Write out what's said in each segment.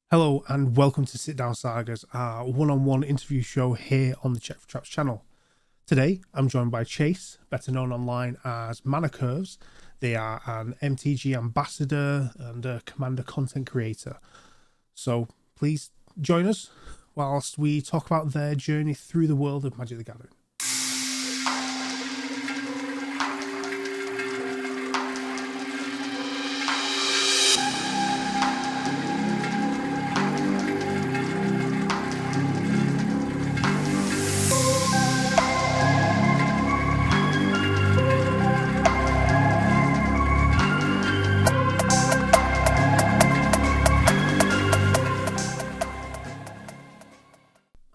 Hello and welcome to SIt Down Sagas, our one-on-one interview show here on the Checkfortraps channel. Today, I'm joined by Chase, better known online as Manacurves. They are an MTG ambassador and a Commander content creator. So please join us whilst we talk about their journey through the world of Magic the Gathering.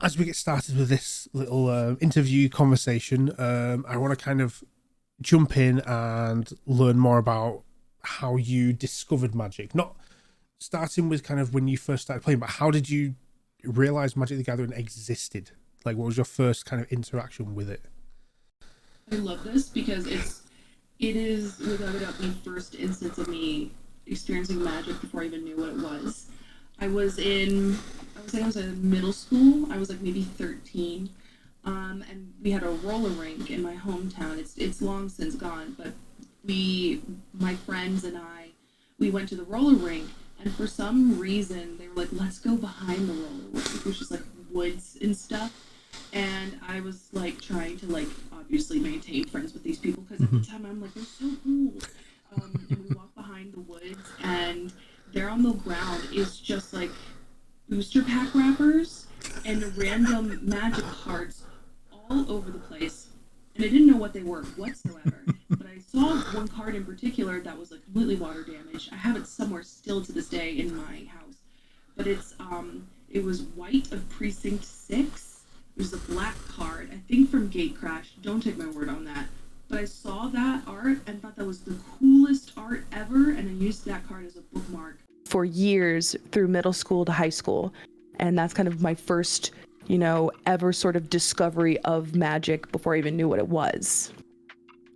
As we get started with this little interview conversation, I want to kind of jump in and learn more about how you discovered Magic. Not starting with kind of when you first started playing, but how did you realize Magic the Gathering existed? Like, what was your first kind of interaction with it? I love this because it is without a doubt the first instance of me experiencing Magic before I even knew what it was. I was in middle school. I was like maybe 13, and we had a roller rink in my hometown. It's long since gone, but my friends and we went to the roller rink, and for some reason they were like, let's go behind the roller rink, which is like woods and stuff. And I was like trying to like obviously maintain friends with these people because at the time I'm like, they're so cool. And we walk behind the woods, and there on the ground is just like booster pack wrappers and random Magic cards all over the place. And I didn't know what they were whatsoever. But I saw one card in particular that was like completely water damaged. I have it somewhere still to this day in my house. But it was white of Precinct 6. It was a black card, I think from Gate Crash. Don't take my word on that. But I saw that art and thought that was the coolest art ever, and I used that card as a bookmark for years through middle school to high school. And that's kind of my first, ever sort of discovery of Magic before I even knew what it was.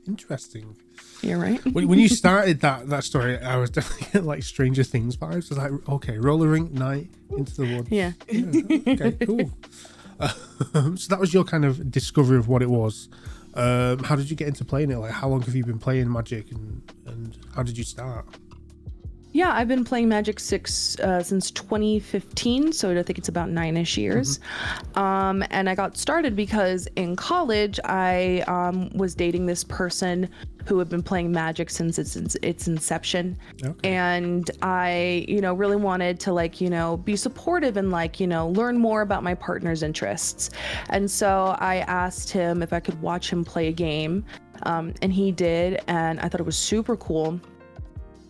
Interesting. You're right. When you started that story, I was definitely getting like Stranger Things vibes. I was like, okay, roller rink night into the woods. Yeah. Okay, cool. So that was your kind of discovery of what it was. How did you get into playing it? Like, how long have you been playing Magic, and how did you start? Yeah, I've been playing Magic since 2015, so I think it's about 9-ish years. And I got started because in college I was dating this person who had been playing Magic since its inception. Okay. And I, really wanted to be supportive and learn more about my partner's interests. And so I asked him if I could watch him play a game, and he did, and I thought it was super cool.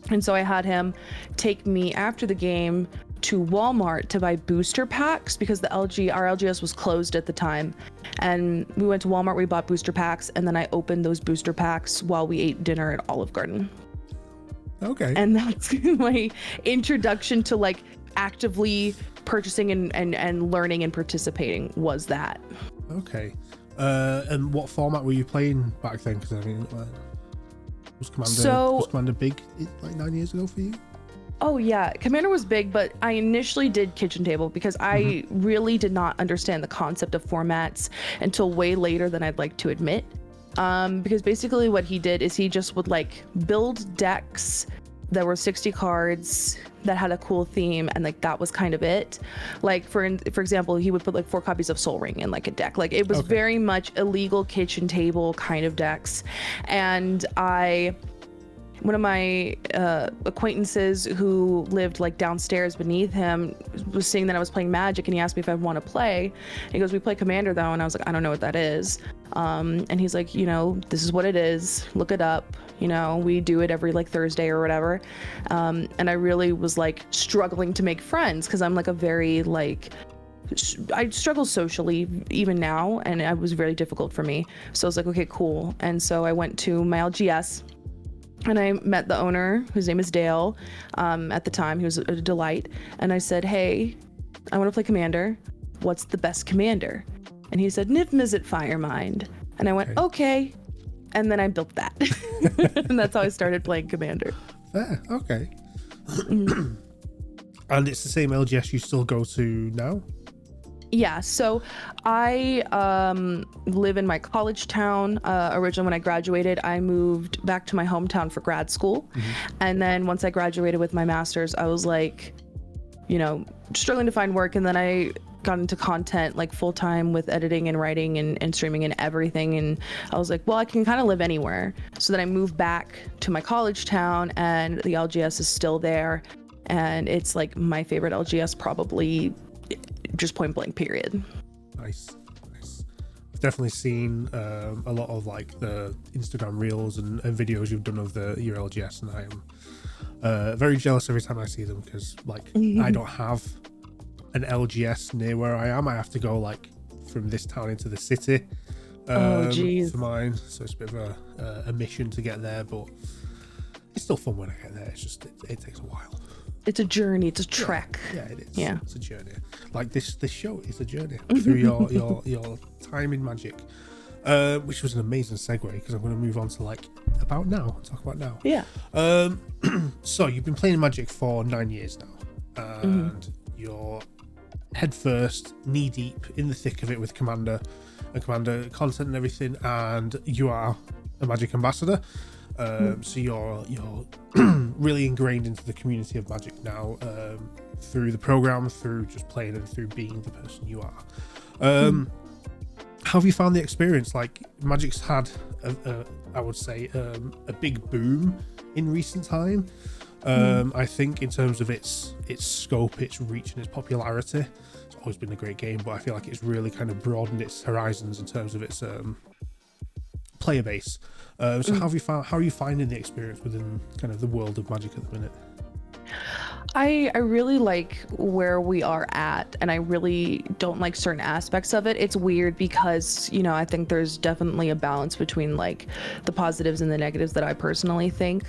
And so I had him take me after the game to Walmart to buy booster packs because our LGS was closed at the time. And we went to Walmart, we bought booster packs, and then I opened those booster packs while we ate dinner at Olive Garden. Okay. And that's my introduction to actively purchasing and learning and participating was that. Okay. And what format were you playing back then? Because was Commander big like 9 years ago for you? Oh yeah, Commander was big, but I initially did Kitchen Table because I really did not understand the concept of formats until way later than I'd like to admit. Because basically what he did is he just would build decks that were 60 cards that had a cool theme, and that was kind of it. For example, he would put 4 copies of Sol Ring in a deck. It was very much illegal Kitchen Table kind of decks. And one of my acquaintances who lived downstairs beneath him was seeing that I was playing Magic, and he asked me if I'd want to play. And he goes, "We play Commander though," and I was like, "I don't know what that is." And he's like, "This is what it is. Look it up. We do it every Thursday or whatever." And I really was struggling to make friends because I'm a very I struggle socially even now, and it was very difficult for me. So I was like, okay, cool. And so I went to my LGS. And I met the owner, whose name is Dale. At the time, he was a delight. And I said, "Hey, I want to play Commander. What's the best Commander?" And he said, "Niv Mizzet Firemind." And I went, okay. And then I built that. And that's how I started playing Commander. Fair, okay. And it's the same LGS you still go to now? Yeah, so I live in my college town. Originally, when I graduated, I moved back to my hometown for grad school. And then once I graduated with my master's, I was like, struggling to find work. And then I got into content like full time with editing and writing and streaming and everything. And I was like, well, I can kind of live anywhere. So then I moved back to my college town, and the LGS is still there. And it's like my favorite LGS, probably, just point blank, period. Nice. I've definitely seen a lot of like the Instagram reels and videos you've done of your LGS, and I am very jealous every time I see them, because like I don't have an LGS near where I am. I have to go like from this town into the city for mine, so it's a bit of a mission to get there, but it's still fun when I get there. It's just it takes a while. It's a journey. It's a trek. Yeah, it is. Yeah, it's a journey. Like this show is a journey through your time in Magic, which was an amazing segue, because I'm going to move on to talk about now. Yeah. So you've been playing Magic for 9 years now, and you're head first, knee deep in the thick of it with Commander and Commander content and everything, and you are a Magic ambassador. So you're really ingrained into the community of Magic now, through the program, through just playing, and through being the person you are. How have you found the experience? Like, Magic's had I would say a big boom in recent time. I think in terms of its scope, its reach, and its popularity. It's always been a great game, but I feel like it's really kind of broadened its horizons in terms of its player base. So how are you finding the experience within kind of the world of Magic at the minute? I really like where we are at, and I really don't like certain aspects of it. It's weird because, I think there's definitely a balance between like the positives and the negatives that I personally think.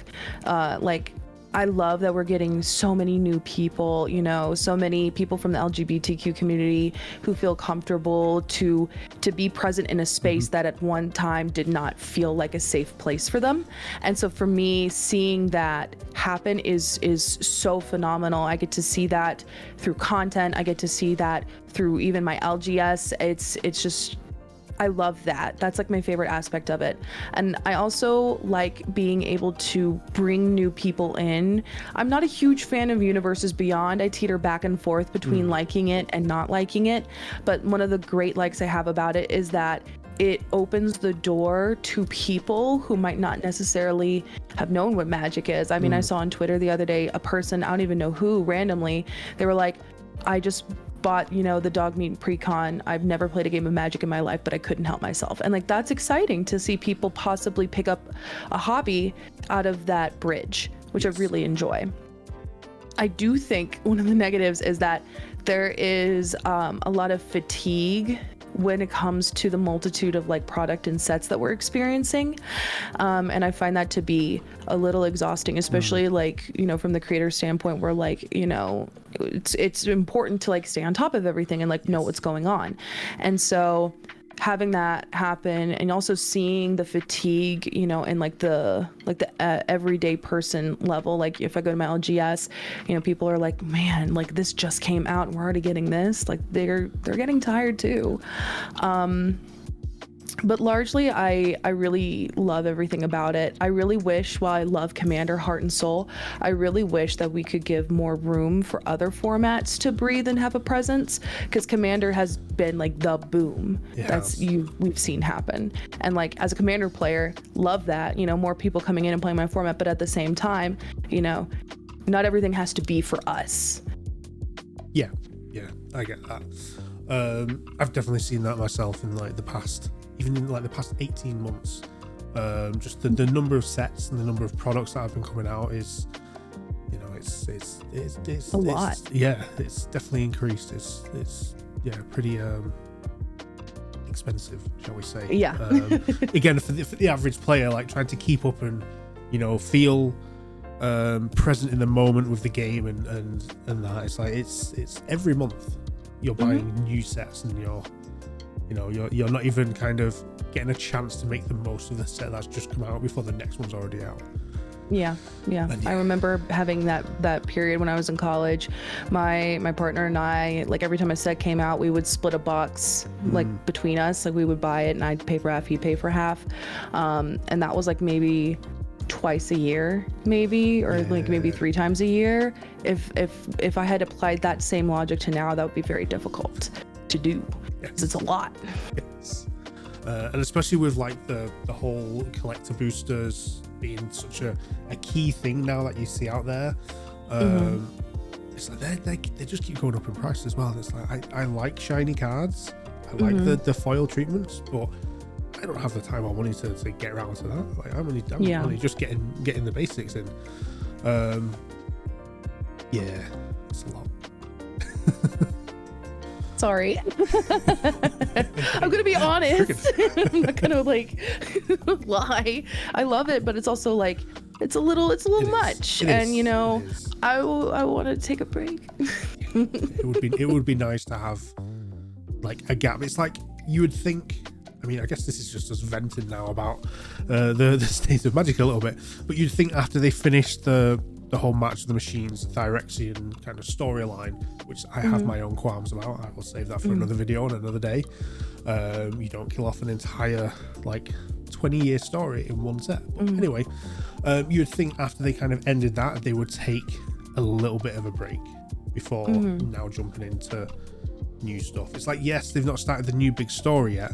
I love that we're getting so many new people, so many people from the LGBTQ community who feel comfortable to be present in a space that at one time did not feel like a safe place for them. And so for me, seeing that happen is so phenomenal. I get to see that through content. I get to see that through even my LGS. It's just, I love that. That's like my favorite aspect of it. And I also like being able to bring new people in. I'm not a huge fan of Universes Beyond. I teeter back and forth between liking it and not liking it. But one of the great likes I have about it is that it opens the door to people who might not necessarily have known what Magic is. I mean, I saw on Twitter the other day a person, I don't even know who, randomly, they were like, I just bought, the dog meat pre-con. I've never played a game of Magic in my life, but I couldn't help myself. And like, that's exciting to see people possibly pick up a hobby out of that bridge, which I really enjoy. I do think one of the negatives is that there is a lot of fatigue when it comes to the multitude of like product and sets that we're experiencing. And I find that to be a little exhausting, especially like, from the creator standpoint, where like, it's important to like stay on top of everything and like know what's going on. And so having that happen, and also seeing the fatigue, in like the everyday person level, like if I go to my LGS, people are like, man, like this just came out and we're already getting this, like they're getting tired too. But largely, I really love everything about it. I really wish, while I love Commander heart and soul, I really wish that we could give more room for other formats to breathe and have a presence, because Commander has been like the boom we've seen happen. And like, as a Commander player, love that, more people coming in and playing my format, but at the same time, not everything has to be for us. Yeah, I get that. I've definitely seen that myself in like the past 18 months. Just the number of sets and the number of products that have been coming out is, it's a lot. It's definitely increased. It's pretty expensive, shall we say? Yeah. Again, for the average player, like trying to keep up and feel present in the moment with the game and that, it's like it's every month you're buying new sets, and you're not even kind of getting a chance to make the most of the set that's just come out before the next one's already out. Yeah. And I remember having that period when I was in college. My partner and I, like every time a set came out, we would split a box like between us. Like we would buy it and I'd pay for half, he'd pay for half. And that was like maybe twice a year, maybe, or like maybe 3 times a year. If I had applied that same logic to now, that would be very difficult to do. Because it's a lot. Yes. And especially with like the whole collector boosters being such a key thing now that you see out there. It's like they just keep going up in price as well. It's like I like shiny cards, I like the foil treatments, but I don't have the time or money to get around to that. Like I'm only just getting the basics in. Yeah, it's a lot. Sorry. I'm gonna be honest. I'm not gonna like lie. I love it, but it's also like it's a little much. And you know, I want to take a break. It would be nice to have like a gap. It's like you would think. I mean, I guess this is just us venting now about the state of Magic a little bit, but you'd think after they finished the whole Match of the Machines, the Phyrexian kind of storyline, which I have my own qualms about. I will save that for another video on another day. You don't kill off an entire like 20-year story in one set. But anyway, you'd think after they kind of ended that, they would take a little bit of a break before now jumping into new stuff. It's like, yes, they've not started the new big story yet,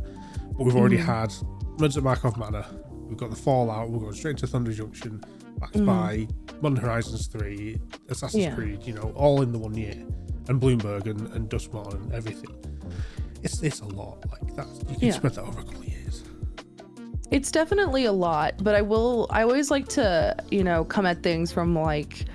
but we've already had Runs at Markov Manor, we've got the Fallout, we're going straight to Thunder Junction, backed by Modern Horizons 3, Assassin's Creed, you know, all in the 1 year, and Bloomberg and Duskmorn and everything. It's a lot. Like that, you can spread that over a couple of years. It's definitely a lot, but I always like to, you know, come at things from like,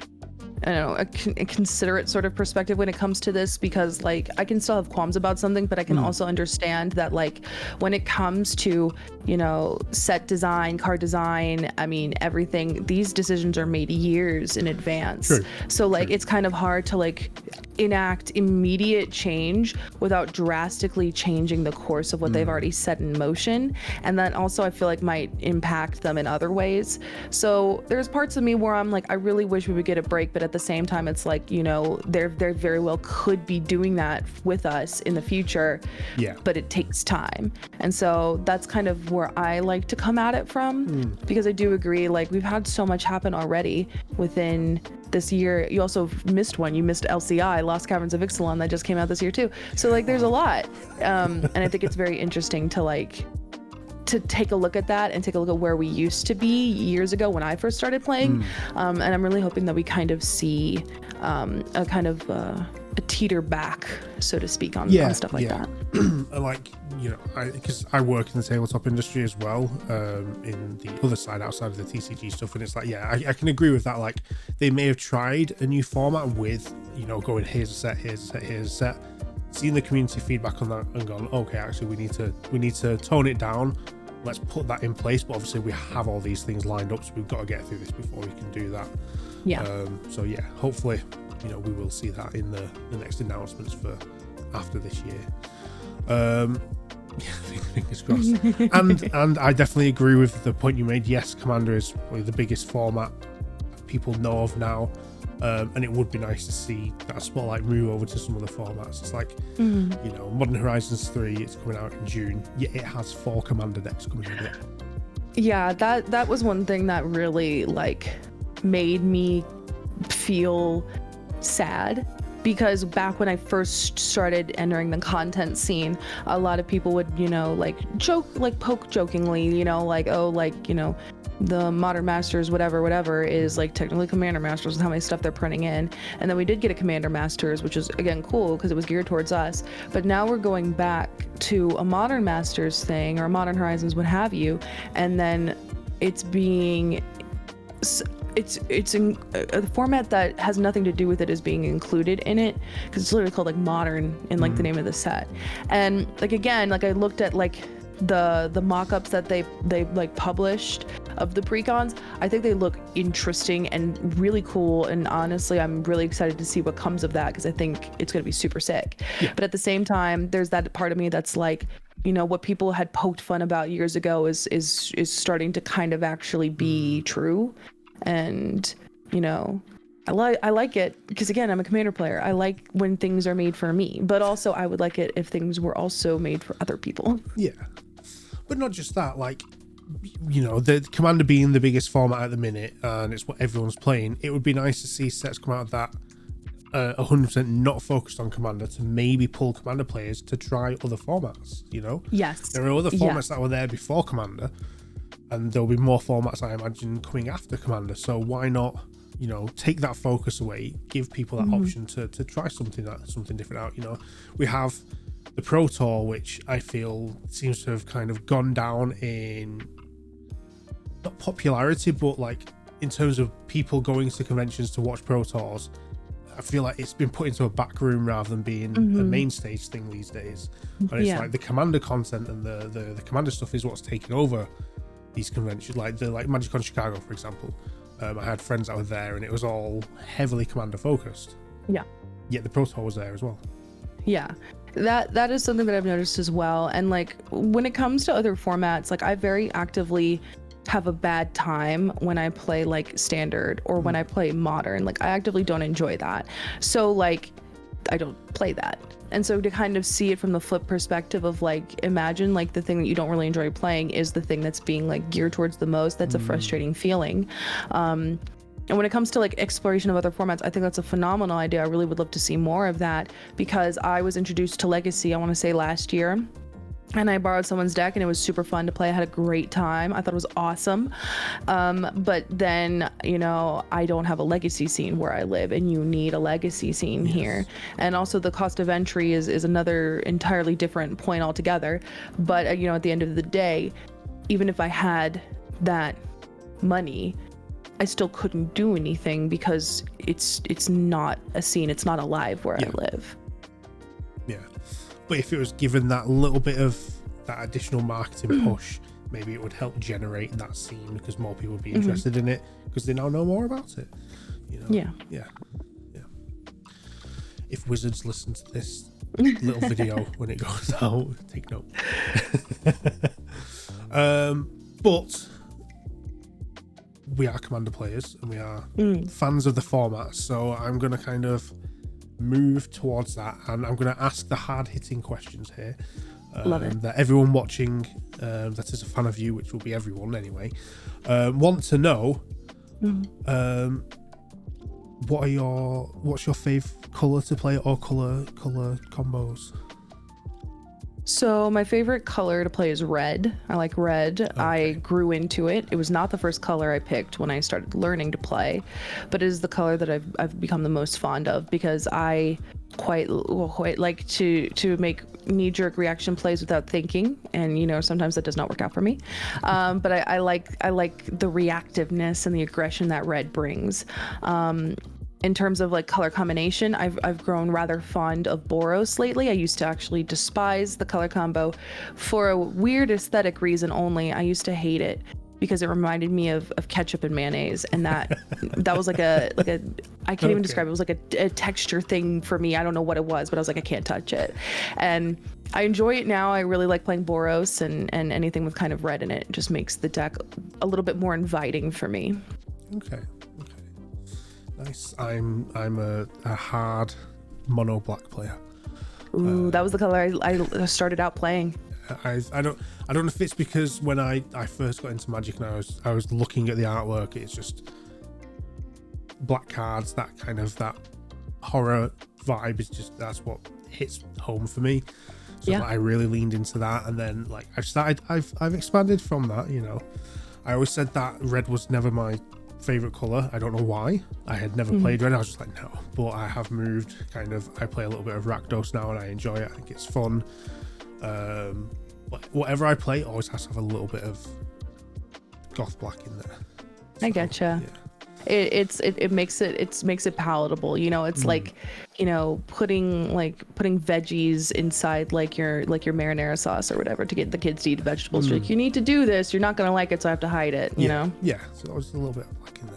I don't know, a considerate sort of perspective when it comes to this, because like I can still have qualms about something, but I can also understand that like when it comes to, you know, set design, card design, I mean, everything, these decisions are made years in advance. So like it's kind of hard to like enact immediate change without drastically changing the course of what they've already set in motion, and that also I feel like might impact them in other ways. So there's parts of me where I'm like, I really wish we would get a break, but at the same time it's like, you know, they're very well could be doing that with us in the future, but it takes time. And so that's kind of where I like to come at it from, because I do agree, like we've had so much happen already within this year. You also missed one. You missed LCI, Lost Caverns of Ixalan, that just came out this year too. So like there's a lot. And I think it's very interesting to like to take a look at that and take a look at where we used to be years ago when I first started playing. And I'm really hoping that we kind of see a kind of a teeter back, so to speak, on stuff like that. Like, you know, because I work in the tabletop industry as well, in the other side outside of the TCG stuff, and it's like, I can agree with that. Like they may have tried a new format with, you know, going here's a set, here's a set, here's a set, seen the community feedback on that and gone, okay, actually we need to tone it down, let's put that in place. But obviously we have all these things lined up, so we've got to get through this before we can do that. So hopefully, you know, we will see that in the next announcements for after this year. Fingers crossed. and I definitely agree with the point you made. Yes, Commander is probably the biggest format people know of now, and it would be nice to see that spotlight move over to some other formats. It's like, you know, Modern Horizons 3, it's coming out in June, yet it has 4 Commander decks coming with it. Yeah, that was one thing that really like made me feel sad, because back when I first started entering the content scene, a lot of people would, you know, like joke, like poke jokingly, you know, like, oh, like, you know, the Modern Masters whatever is like technically Commander Masters with how many stuff they're printing in. And then we did get a Commander Masters, which is again cool because it was geared towards us, but now we're going back to a Modern Masters thing or a Modern Horizons, what have you, and then it's being it's in a format that has nothing to do with it is being included in it, because it's literally called like Modern in like the name of the set. And like again, like I looked at like the mock-ups that they like published of the precons. I think they look interesting and really cool, and honestly I'm really excited to see what comes of that, because I think it's going to be super sick. But at the same time, there's that part of me that's like, you know, what people had poked fun about years ago is starting to kind of actually be true. And I like it because, again, I'm a commander player. I like when things are made for me, but also I would like it if things were also made for other people. Yeah, but not just that. Like, the Commander being the biggest format at the minute, and it's what everyone's playing. It would be nice to see sets come out of that 100% not focused on Commander, to maybe pull Commander players to try other formats. Yes, there are other formats that were there before Commander, and there'll be more formats, I imagine, coming after Commander. So why not? Take that focus away, give people that option to try something different out. We have the Pro Tour, which I feel seems to have kind of gone down in not popularity, but like in terms of people going to conventions to watch Pro Tours. I feel like it's been put into a back room rather than being a main stage thing these days. And it's like the Commander content and the Commander stuff is what's taken over these conventions, like MagicCon Chicago, for example. I had friends that were there, and it was all heavily Commander focused. Yeah. Yet the Pro Tour was there as well. Yeah. That is something that I've noticed as well. And like when it comes to other formats, like I very actively have a bad time when I play like standard or when I play modern. Like I actively don't enjoy that. So like I don't play that. And so to kind of see it from the flip perspective of like, imagine like the thing that you don't really enjoy playing is the thing that's being like geared towards the most. That's a frustrating feeling. And when it comes to like exploration of other formats, I think that's a phenomenal idea. I really would love to see more of that, because I was introduced to Legacy, I want to say last year. And I borrowed someone's deck and it was super fun to play. I had a great time. I thought it was awesome. But then, I don't have a legacy scene where I live, and you need a legacy scene here. And also the cost of entry is another entirely different point altogether. But, at the end of the day, even if I had that money, I still couldn't do anything because it's not a scene. It's not alive where I live. Yeah. But if it was given that little bit of that additional marketing push, maybe it would help generate that scene, because more people would be interested in it because they now know more about it. Yeah. If Wizards listen to this little video when it goes out, take note. But we are Commander players and we are fans of the format, so I'm going to kind of move towards that, and I'm going to ask the hard-hitting questions here. Love it. That everyone watching that is a fan of you, which will be everyone anyway, want to know. What's your fave color to play, or color combos? So my favorite color to play is red. I like red. Okay. I grew into it. It was not the first color I picked when I started learning to play, but it is the color that I've become the most fond of, because I quite like to make knee-jerk reaction plays without thinking, and sometimes that does not work out for me. But I like the reactiveness and the aggression that red brings. In terms of like color combination, I've grown rather fond of Boros lately. I used to actually despise the color combo for a weird aesthetic reason only. I used to hate it because it reminded me of ketchup and mayonnaise, and that was like a I can't even describe it. It was like a texture thing for me. I don't know what it was, but I was like, I can't touch it. And I enjoy it now. I really like playing Boros, and anything with kind of red in it just makes the deck a little bit more inviting for me. Okay. Nice. I'm a hard mono black player. Ooh, that was the color I started out playing. I don't know if it's because when I first got into Magic and I was looking at the artwork, it's just black cards, that horror vibe is just, that's what hits home for me. So I really leaned into that, and then like I've expanded from that. I always said that red was never my favorite color. I don't know why. I had never played red. I was just like, no. But I have moved. I play a little bit of Rakdos now, and I enjoy it. I think it's fun. Whatever I play always has to have a little bit of goth black in there. So, I getcha. Yeah. It makes it palatable. It's like, putting veggies inside like your marinara sauce or whatever to get the kids to eat vegetables. Like, you need to do this. You're not gonna like it, so I have to hide it. You know. Yeah. So there's a little bit of black in there.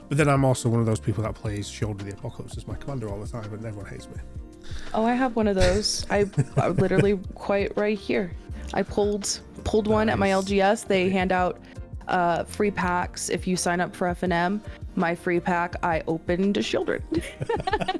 But then I'm also one of those people that plays Shoulder the Apocalypse as my commander all the time, and everyone hates me. Oh, I have one of those. I literally quite right here. I pulled one at my LGS. They hand out free packs. If you sign up for FNM, my free pack, I opened a Shieldred.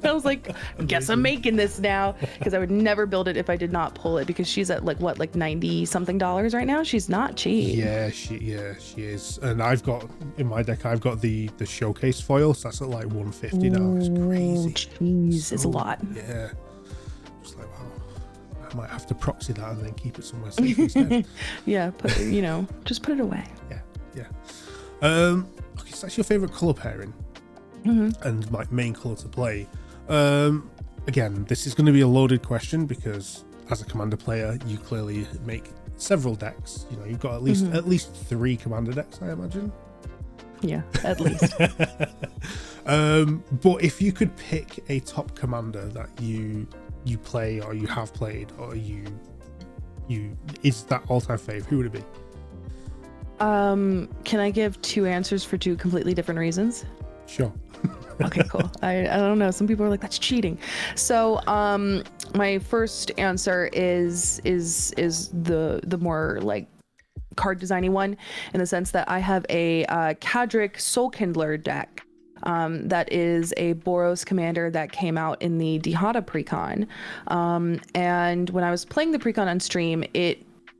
I was like, guess I'm making this now, because I would never build it if I did not pull it, because she's at like $90 something right now. She's not cheap. Yeah, she is. And I've got in my deck, I've got the showcase foil, so that's at like 150 now. It's crazy. Jeez, it's a lot. Yeah. Just like, wow. I might have to proxy that and then keep it somewhere safe instead. Yeah, just put it away. Yeah. Okay, so that's your favorite color pairing, and my main color to play. Again, this is going to be a loaded question because as a commander player, you clearly make several decks. You know, you've got at least 3 commander decks, I imagine. Yeah, at least. But if you could pick a top commander that you play or you have played or you is that all-time fave, who would it be? Can I give 2 answers for 2 completely different reasons? Sure. Okay, cool. I don't know. Some people are like, that's cheating. So, my first answer is the more like card designy one, in the sense that I have a Kadric Soulkindler deck. That is a Boros commander that came out in the Dihada precon. And when I was playing the precon on stream,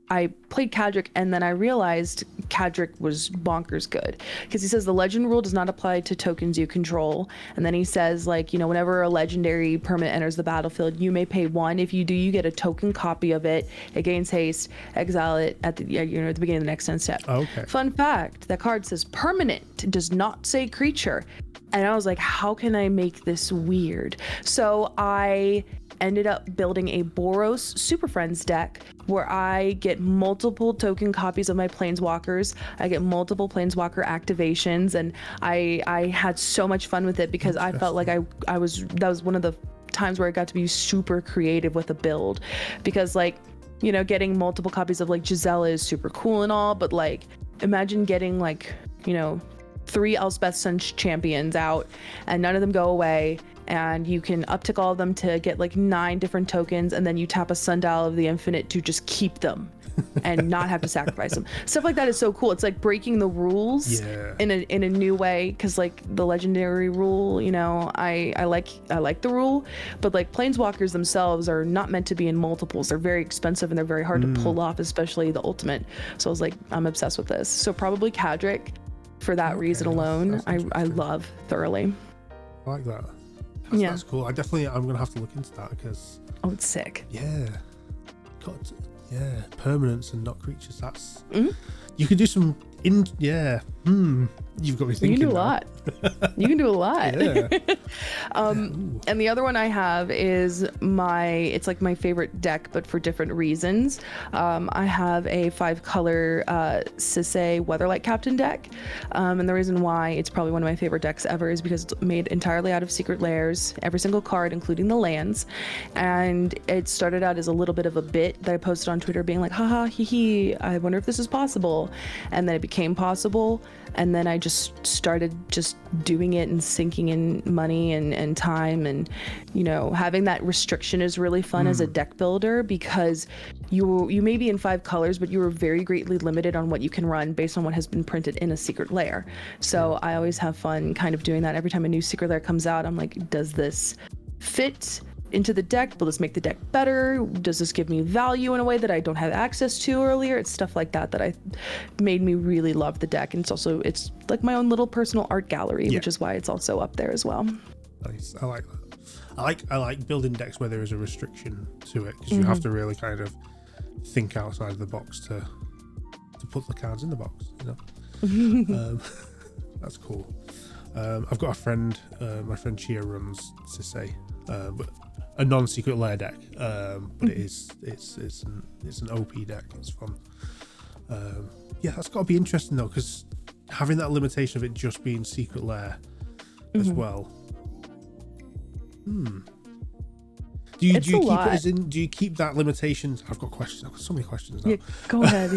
I played Kadric, and then I realized Kadric was bonkers good, because he says the legend rule does not apply to tokens you control. And then he says, like, you know, whenever a legendary permanent enters the battlefield, you may pay 1. If you do, you get a token copy of it. It gains haste. Exile it at the beginning of the next end step. Okay. Fun fact: that card says permanent. It does not say creature. And I was like, how can I make this weird? So I ended up building a Boros Super Friends deck where I get multiple token copies of my Planeswalkers. I get multiple Planeswalker activations, and I had so much fun with it, because I felt like that was one of the times where I got to be super creative with a build, because, like, you know, getting multiple copies of like Gisela is super cool and all, but like, imagine getting like, you know, 3 Elspeth Sun champions out and none of them go away, and you can uptick all of them to get like 9 different tokens, and then you tap a Sundial of the Infinite to just keep them and not have to sacrifice them. Stuff like that is so cool. It's like breaking the rules in a new way, because like the legendary rule, you know, I like the rule, but like Planeswalkers themselves are not meant to be in multiples. They're very expensive and they're very hard to pull off, especially the ultimate. So I was like, I'm obsessed with this. So probably Kadric. For that reason alone, I love thoroughly. I like that. That's cool. I'm gonna have to look into that, because it's sick. Yeah, permanents and not creatures. That's you could do some you've got me thinking. You can do a lot. You can do a lot. Yeah. And the other one I have is it's like my favorite deck, but for different reasons. I have a 5-color Sisay Weatherlight Captain deck. And the reason why it's probably one of my favorite decks ever is because it's made entirely out of secret lairs, every single card, including the lands. And it started out as a little bit of a bit that I posted on Twitter being like, haha, hee hee, I wonder if this is possible. And then it became possible. And then I just started just doing it and sinking in money and time, and, you know, having that restriction is really fun as a deck builder, because you may be in 5 colors, but you are very greatly limited on what you can run based on what has been printed in a secret lair. So I always have fun kind of doing that. Every time a new secret lair comes out, I'm like, does this fit into the deck? Will this make the deck better? Does this give me value in a way that I don't have access to earlier? It's stuff like that I made me really love the deck. And it's like my own little personal art gallery, which is why it's also up there as well. Nice. I like that. I like building decks where there is a restriction to it, because you have to really kind of think outside of the box to put the cards in the box, you know. That's cool. I've got a friend, my friend Chia runs Sisay, but a non-secret lair deck, but it's an OP deck. It's fun. That's got to be interesting though, because having that limitation of it just being secret lair as well. Do you keep that limitation? I've got questions. I've got so many questions now. Yeah, go ahead.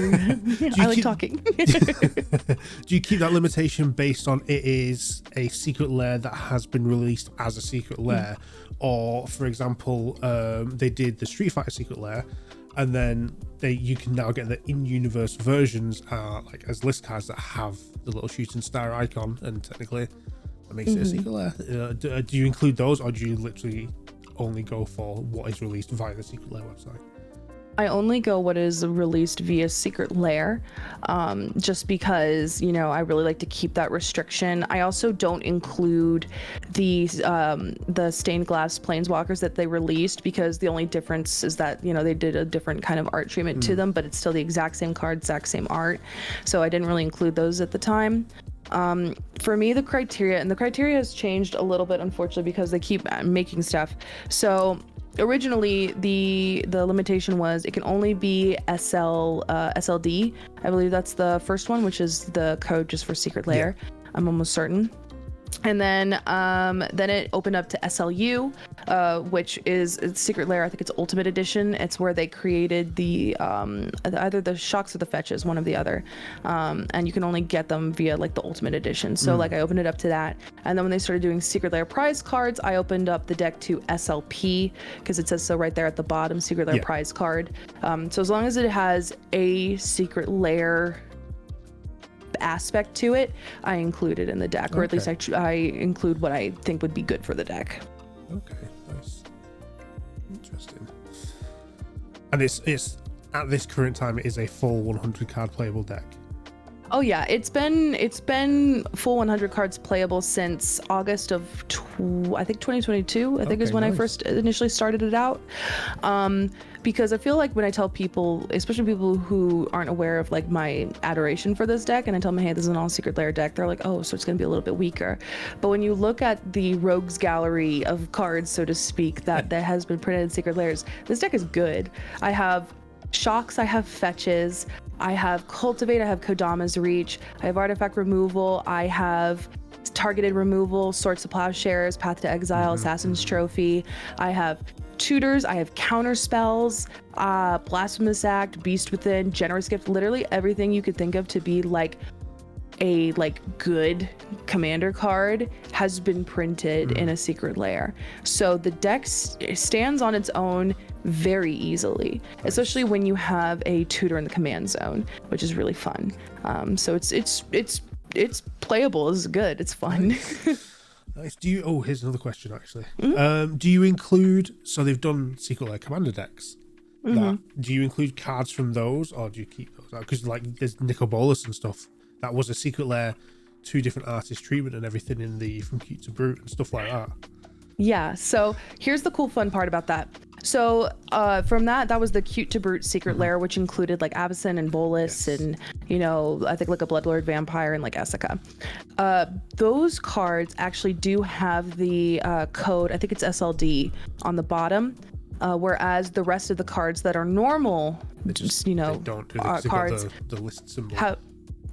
I like talking. Do you keep that limitation based on it is a secret lair that has been released as a secret lair, or, for example, they did the Street Fighter secret lair, and then you can now get the in-universe versions like as list cards that have the little shooting star icon, and technically that makes it a secret lair. Do you include those, or do you literally only go for what is released via the secret lair website? I only go what is released via Secret Lair, just because, you know, I really like to keep that restriction. I also don't include the stained glass planeswalkers that they released, because the only difference is that, you know, they did a different kind of art treatment to them, but it's still the exact same card, exact same art. So I didn't really include those at the time. For me, the criteria has changed a little bit, unfortunately, because they keep making stuff. So originally the limitation was it can only be SLD. I believe that's the first one, which is the code just for Secret Lair. Yeah. I'm almost certain. And then it opened up to SLU, which is Secret Lair. I think it's Ultimate Edition. It's where they created the either the shocks or the fetches, one or the other. And you can only get them via like the Ultimate Edition. So like I opened it up to that. And then when they started doing Secret Lair prize cards, I opened up the deck to SLP, because it says so right there at the bottom, Secret Lair prize card. So as long as it has a Secret Lair aspect to it, I include it in the deck, or at least I include what I think would be good for the deck. Okay, nice, interesting. And it's at this current time, it is a full 100 card playable deck. Oh yeah, it's been full 100 cards playable since August of I think 2022. I think is when I first initially started it out. Because I feel like when I tell people, especially people who aren't aware of like my adoration for this deck, and I tell them, hey, this is an all Secret Lair deck, they're like, oh, so it's gonna be a little bit weaker. But when you look at the rogues gallery of cards, so to speak, that has been printed in Secret Lairs, this deck is good. I have shocks, I have fetches, I have cultivate, I have Kodama's Reach, I have artifact removal, I have targeted removal, Swords to Plowshares, Path to Exile, Assassin's Trophy, I have tutors, I have counter spells, Blasphemous Act, Beast Within, Generous Gift, literally everything you could think of to be like a good commander card has been printed in a Secret Lair. So the deck stands on its own very easily, especially when you have a tutor in the command zone, which is really fun. So it's playable, it's good, it's fun. Nice. Here's another question actually. Do you include, so they've done Secret Lair commander decks, do you include cards from those, or do you keep those out? Because like there's Nicol Bolas and stuff, that was a Secret Lair, 2 different artist treatment and everything in the From Cute to Brute and stuff like that. Yeah, so here's the cool fun part about that. So from that was the Cute to Brute Secret Lair, which included like Avacyn and Bolas and, you know, I think like a Bloodlord Vampire and like Essica. Those cards actually do have the code, I think it's SLD, on the bottom. Whereas the rest of the cards that are normal, cards got the list symbol.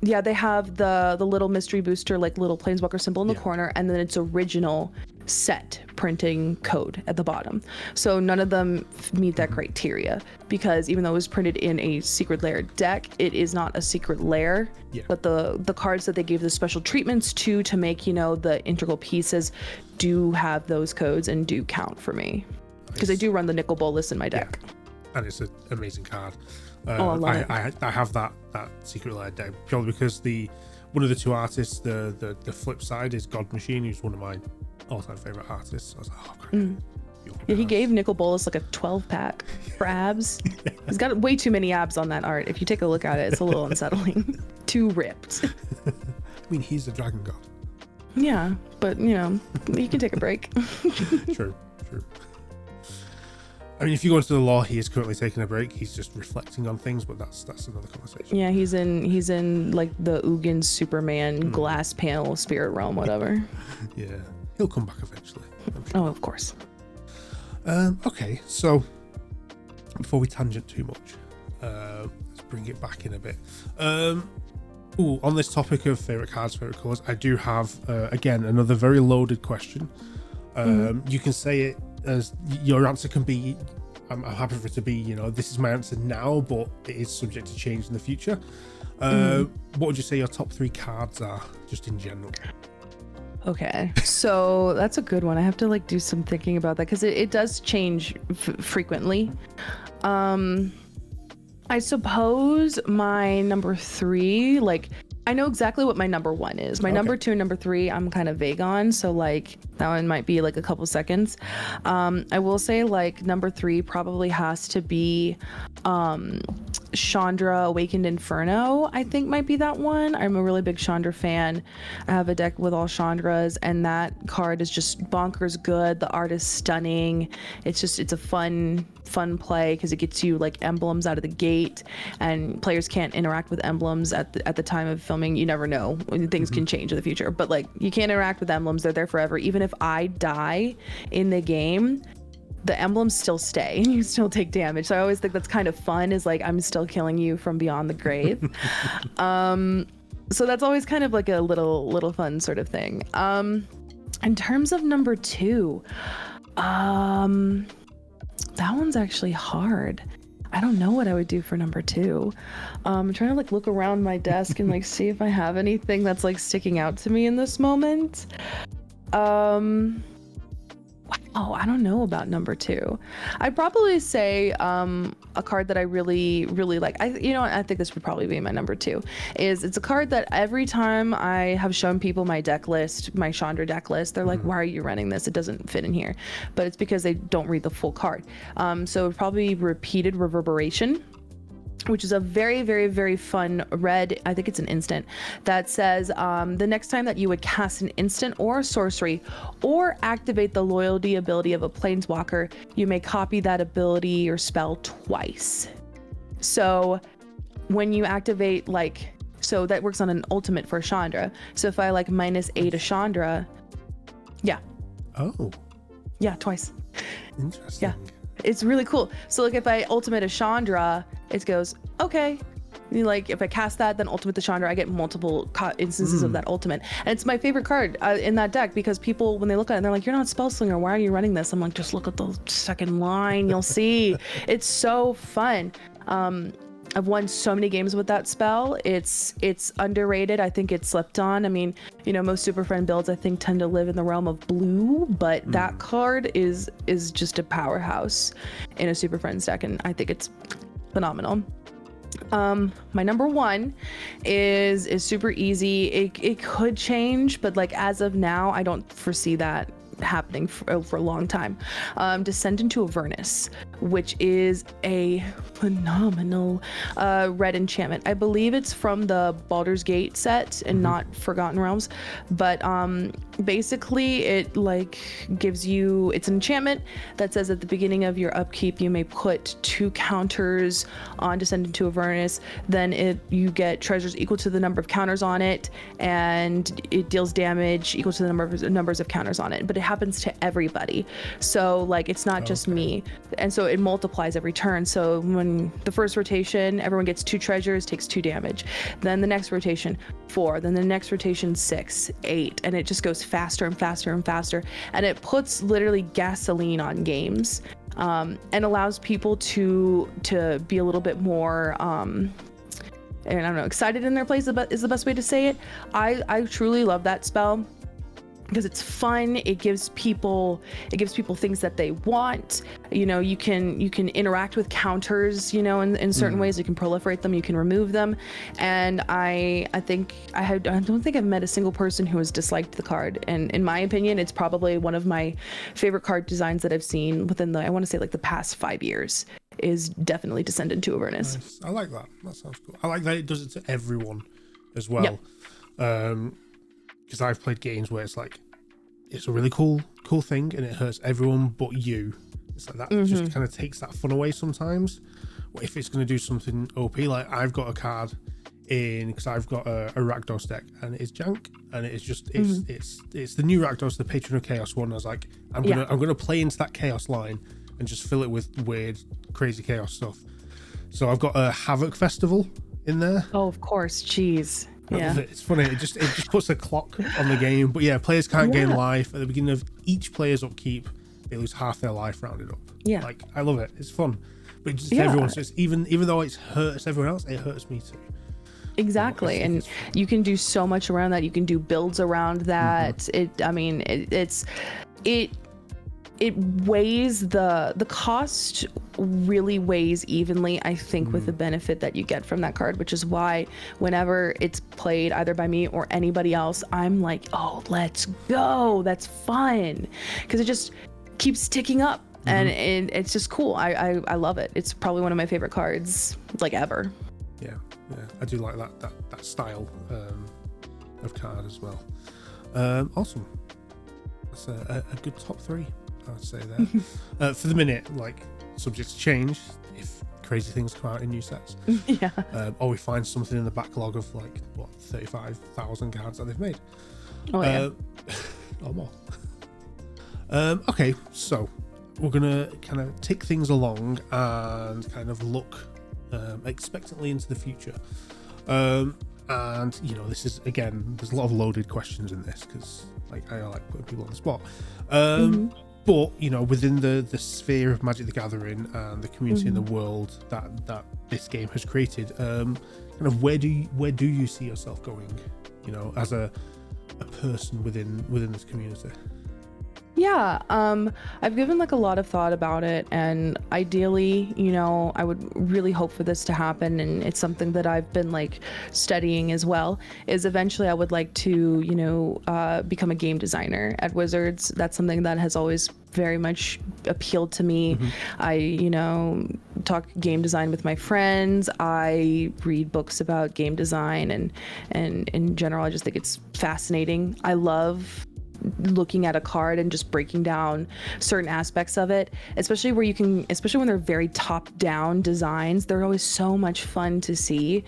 They have the little mystery booster, like little planeswalker symbol in the corner, and then its original set printing code at the bottom. So none of them meet that criteria, because even though it was printed in a Secret Lair deck, it is not a Secret Lair. But the cards that they gave the special treatments to make, you know, the integral pieces do have those codes and do count for me, because I do run the Nicol Bolas in my deck. And it's an amazing card. I love it. I have that Secret Lair deck purely because one of the 2 artists, the flip side is God Machine, who's one of my all-time favorite artists. I was like, oh crap. He gave Nicol Bolas like a 12-pack for abs. He's got way too many abs on that art. If you take a look at it, it's a little unsettling. Too ripped. I mean, he's a dragon god. Yeah, but you know, he can take a break. True. I mean, if you go into the lore, he is currently taking a break. He's just reflecting on things, but that's another conversation. Yeah, he's in like the Ugin Superman glass panel spirit realm, whatever. Yeah, he'll come back eventually. Oh, of course. Okay, so before we tangent too much, let's bring it back in a bit. On this topic of favorite cards, favorite colors, I do have again another very loaded question. You can say it as your answer can be, I'm happy for it to be, you know, this is my answer now, but it is subject to change in the future. What would you say your top 3 cards are, just in general? Okay, so that's a good one. I have to like do some thinking about that, because it does change frequently. I suppose my number 3, like, I know exactly what my number 1 is. My number 2 and number 3, I'm kind of vague on, so like that one might be like a couple seconds. I will say like number 3 probably has to be Chandra Awakened Inferno, I think might be that one. I'm a really big Chandra fan. I have a deck with all Chandras, and that card is just bonkers good. The art is stunning. It's a fun play because it gets you like emblems out of the gate, and players can't interact with emblems at the time of filming. You never know, things can change in the future, but like you can't interact with emblems. They're there forever. Even if I die in the game, the emblems still stay and you still take damage. So I always think that's kind of fun, is like I'm still killing you from beyond the grave. So that's always kind of like a little fun sort of thing. In terms of number 2, that one's actually hard. I don't know what I would do for number 2. I'm trying to like look around my desk and like see if I have anything that's like sticking out to me in this moment. Wow, I don't know about number 2. I'd probably say a card that I really like. I think this would probably be my number 2. It's a card that every time I have shown people my deck list, my Chandra deck list, they're like, "Why are you running this? It doesn't fit in here." But it's because they don't read the full card. So it would probably be Repeated Reverberation, which is a very, very, very fun red, I think it's an instant, that says the next time that you would cast an instant or a sorcery or activate the loyalty ability of a planeswalker, you may copy that ability or spell twice. So when you activate, like, so that works on an ultimate for Chandra. So if I like -8 to Chandra, yeah. Oh. Yeah, twice. Interesting. Yeah. It's really cool. So like if I ultimate a Chandra, it goes, okay. Like if I cast that, then ultimate the Chandra, I get multiple instances of that ultimate. And it's my favorite card in that deck, because people, when they look at it, they're like, "You're not Spellslinger, why are you running this?" I'm like, just look at the second line, you'll see. It's so fun. I've won so many games with that spell. It's underrated. I think it's slept on. I mean, most Super Friend builds I think tend to live in the realm of blue, but that card is just a powerhouse in a Super Friends deck, and I think it's phenomenal. My number 1 is super easy. It could change, but like as of now, I don't foresee that happening for a long time. Descend into Avernus, which is a phenomenal red enchantment. I believe it's from the Baldur's Gate set and not Forgotten Realms, but basically it like gives you, it's an enchantment that says at the beginning of your upkeep you may put 2 counters on Descend into Avernus, then you get treasures equal to the number of counters on it, and it deals damage equal to the numbers of counters on it, but it happens to everybody. So like it's not just me, and so it multiplies every turn. So when the first rotation everyone gets 2 treasures, takes 2 damage, then the next rotation 4, then the next rotation 6, 8, and it just goes faster and faster and faster, and it puts literally gasoline on games, and allows people to be a little bit more and I don't know, excited in their place is the best way to say it. I truly love that spell because it's fun. It gives people things that they want. You can interact with counters, in certain ways. You can proliferate them, you can remove them. And I don't think I've met a single person who has disliked the card. And in my opinion, it's probably one of my favorite card designs that I've seen within I want to say like the past 5 years, is definitely Descend into Avernus. Nice. I like that. That sounds cool. I like that it does it to everyone as well. Yep. Because I've played games where it's like, it's a really cool thing and it hurts everyone but you. It's like that just kind of takes that fun away sometimes. What if it's going to do something OP? Like I've got a card in, because I've got a Rakdos deck and it's jank, and it's just it's the new Rakdos, the Patron of Chaos one. I was like, I'm gonna play into that chaos line and just fill it with weird, crazy chaos stuff. So I've got a Havoc Festival in there. Oh, of course, jeez. I love it. It's funny. It just puts a clock on the game. But yeah, players can't gain life at the beginning of each player's upkeep. They lose half their life rounded up. Yeah, like I love it. It's fun, but it's everyone. So it's even though it hurts everyone else, it hurts me too. Exactly, and you can do so much around that. You can do builds around that. It weighs the cost really weighs evenly, I think, with the benefit that you get from that card, which is why whenever it's played either by me or anybody else, I'm like, oh, let's go, that's fun, because it just keeps ticking up. And it's just cool. I love it. It's probably one of my favorite cards, like, ever. Yeah, I do like that style of card as well. Awesome. That's a good top 3, I would say there. For the minute, like, subject to change if crazy things come out in new sets. Yeah. Or we find something in the backlog of, like, 35,000 cards that they've made. Oh yeah. Or more. Okay, so we're gonna kind of take things along and kind of look expectantly into the future. And you know, this is, again, there's a lot of loaded questions in this because, like, I like putting people on the spot. But you know, within the sphere of Magic the Gathering and the community in the world that this game has created, kind of where do you see yourself going? You know, as a person within this community. Yeah, I've given like a lot of thought about it, and ideally, you know, I would really hope for this to happen, and it's something that I've been like studying as well, is eventually I would like to, you know, become a game designer at Wizards. That's something that has always very much appealed to me. I, you know, talk game design with my friends. I read books about game design, and in general, I just think it's fascinating. I love looking at a card and just breaking down certain aspects of it, especially when they're very top down designs. They're always so much fun to see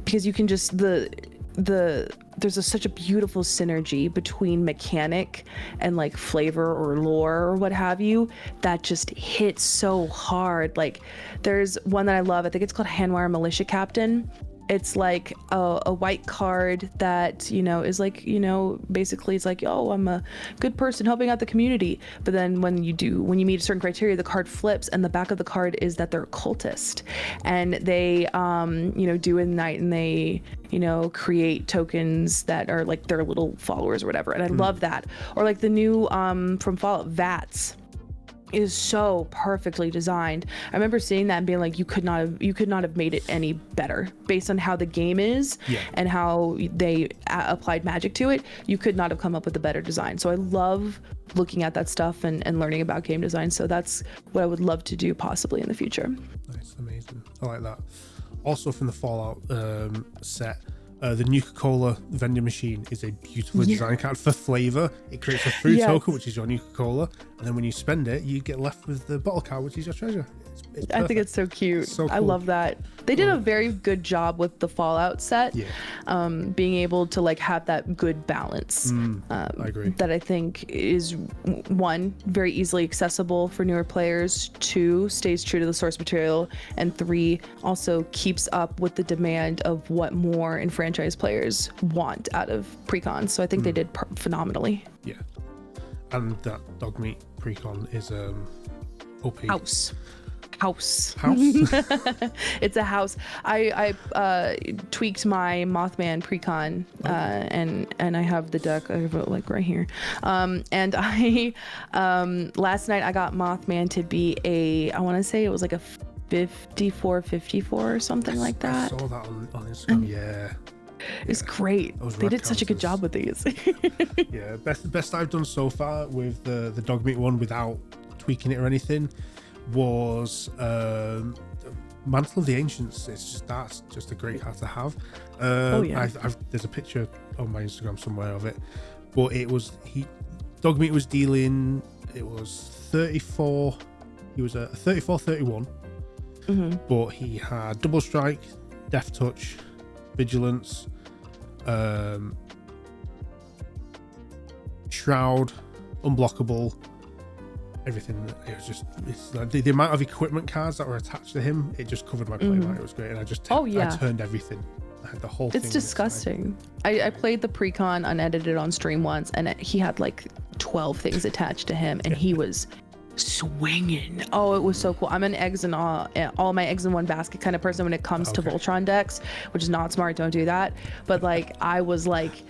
because you can just there's such a beautiful synergy between mechanic and like flavor or lore or what have you that just hits so hard. Like, there's one that I love, I think it's called Handwire Militia Captain. It's like a white card that, you know, is like, you know, basically it's like, oh, I'm a good person helping out the community. But then when you meet a certain criteria, the card flips, and the back of the card is that they're a cultist, and they, you know, do in the night, and they, you know, create tokens that are like their little followers or whatever. And I love that. Or like the new from Fallout, VATS is so perfectly designed. I remember seeing that and being like, you could not have made it any better based on how the game is and how they applied magic to it. You could not have come up with a better design. So I love looking at that stuff and learning about game design. So that's what I would love to do possibly in the future. Nice, amazing. I like that. Also from the Fallout set, the Nuka-Cola vending machine is a beautifully designed card for flavor. It creates a food token, which is your Nuka-Cola, and then when you spend it, you get left with the bottle card, which is your treasure. It's I think it's so cute. So cool. I love that. They did a very good job with the Fallout set, being able to like have that good balance. I agree. That I think is, one, very easily accessible for newer players, two, stays true to the source material, and three, also keeps up with the demand of what more enfranchised players want out of precons. So I think they did phenomenally. Yeah, and that dog meat precon is OP. House. It's a house. I tweaked my Mothman precon, and I have the deck. I have it like right here. And I last night I got Mothman to be I want to say it was like a 54/54 or something like that. I saw that on Instagram. Yeah. It's great. They did such a good job with these. Yeah, best I've done so far with the dog meat one without tweaking it or anything was Mantle of the Ancients. That's just a great card to have. There's a picture on my Instagram somewhere of it, but it was dog meat was dealing, it was 34, he was a 34/31, but he had double strike, death touch, vigilance, shroud, unblockable, everything. It was just, it's like the amount of equipment cards that were attached to him, it just covered my playmat. It was great, and I turned everything. I had the whole thing. It's disgusting. I played the precon unedited on stream once, and he had like 12 things attached to him, and he was swinging. Oh, it was so cool. I'm an eggs and all my eggs in one basket kind of person when it comes to Voltron decks, which is not smart. Don't do that. But like I was like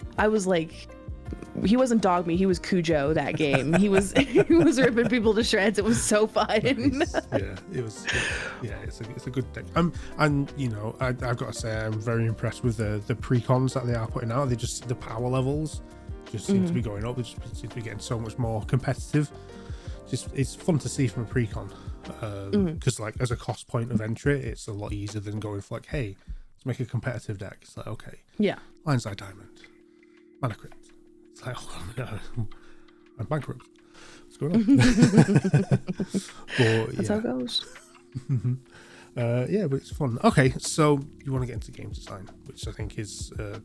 he wasn't dog meat, he was Cujo that game. He was he was ripping people to shreds. It was so fun. Nice. Yeah, it was. Yeah, it's a good deck. And you know, I've got to say, I'm very impressed with the precons that they are putting out. They just, the power levels just seem to be going up. They just seem to be getting so much more competitive. Just, it's fun to see from a precon, because like as a cost point of entry, it's a lot easier than going for like, hey, let's make a competitive deck. It's like, okay, Yeah. Lion's Eye Diamond, Mana Crypt. It's like, oh, no, I'm bankrupt. What's going on? But, That's how it goes. yeah, but it's fun. Okay, so you want to get into game design, which I think is a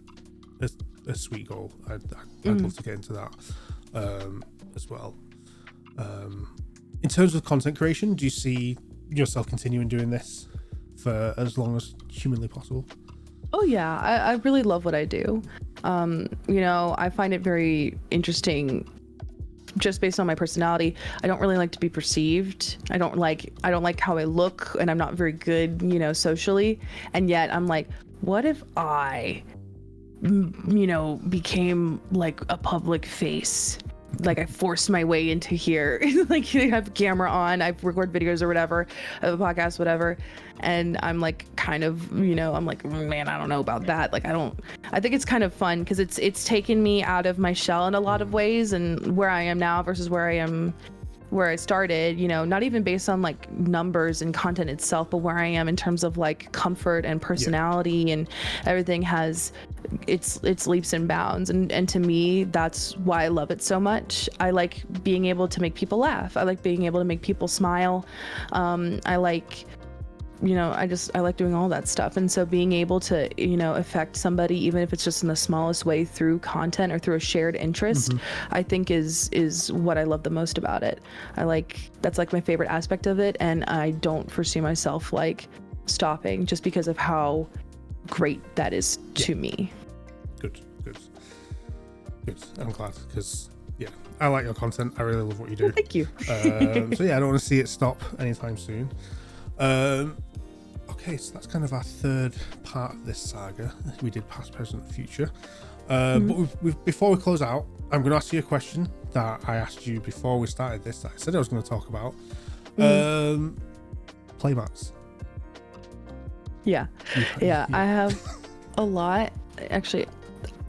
sweet goal. I'd love to get into that as well. In terms of content creation, do you see yourself continuing doing this for as long as humanly possible? Oh yeah, I really love what I do. You know, I find it very interesting just based on my personality. I don't really like to be perceived. I don't like how I look, and I'm not very good, you know, socially. And yet I'm like, what if I, you know, became like a public face? Like I forced my way into here. Like I have a camera on, I record videos or whatever, I have a podcast, whatever. And I'm like, kind of, you know, I'm like, man, I don't know about that. Like, I think it's kind of fun because it's taken me out of my shell in a lot of ways, and where I am now versus where I started, you know, not even based on like numbers and content itself, but where I am in terms of like comfort and personality, and everything has its leaps and bounds. And to me, that's why I love it so much. I like being able to make people laugh. I like being able to make people smile. I like, you know, I like doing all that stuff. And so being able to, you know, affect somebody, even if it's just in the smallest way through content or through a shared interest, I think is what I love the most about it. That's like my favorite aspect of it. And I don't foresee myself like stopping just because of how great that is to me. Good. I'm glad, because yeah, I like your content. I really love what you do. Well, thank you. So yeah, I don't want to see it stop anytime soon. Okay, so that's kind of our third part of this saga. We did past, present, future. But before we close out, I'm going to ask you a question that I asked you before we started this, that I said I was going to talk about. Playmats. Yeah. I have a lot. Actually,